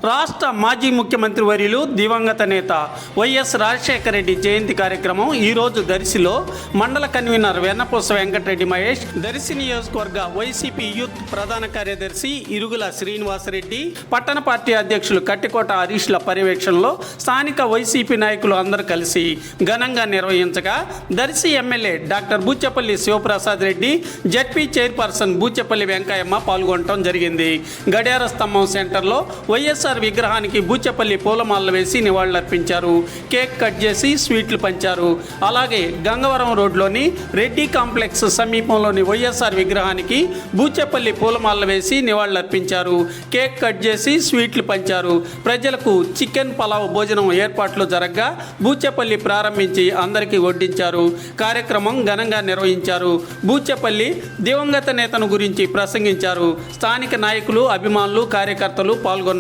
రాష్ట్ర మాజీ ముఖ్యమంత్రి వర్యులు దివంగత నేత వైఎస్ రాజశేఖర రెడ్డి జయంతి కార్యక్రమం ఈరోజు దర్శిలో మండల కన్వీనర్ వెన్నపూస వెంకటరెడ్డి మహేష్, దర్శి నియోజకవర్గ వైసీపీ యూత్ ప్రధాన కార్యదర్శి ఇరుగుల శ్రీనివాసరెడ్డి, పట్టణ పార్టీ అధ్యక్షులు కట్టికోట హరీష్ల పర్యవేక్షణలో స్థానిక వైసీపీ నాయకులు అందరూ కలిసి ఘనంగా నిర్వహించగా Darsi MLA doctor Buchepalli Sivaprasad Reddy, ZP chairperson Buchepalli Venkayyamma పాల్గొనడం జరిగింది. గడియార స్తంభం సెంటర్లో వైఎస్ఆర్ విగ్రహానికి బూచెపల్లి పూలమాలలు వేసి నివాళులర్పించారు. కేక్ కట్ చేసి స్వీట్లు పంచారు. అలాగే గంగవరం రోడ్లోని రెడ్డి కాంప్లెక్స్ సమీపంలోని వైఎస్ఆర్ విగ్రహానికి బూచెపల్లి పూలమాలలు వేసి నివాళులర్పించారు. కేక్ కట్ చేసి స్వీట్లు పంచారు. ప్రజలకు చికెన్ పలావ్ భోజనం ఏర్పాట్లు జరగగా బూచెపల్లి ప్రారంభించి అందరికీ వడ్డించారు. కార్యక్రమం ఘనంగా నిర్వహించారు. బూచెపల్లి దివంగత నేతను గురించి ప్రసంగించారు. స్థానిక నాయకులు, అభిమానులు, కార్యకర్తలు పాల్గొన్నారు.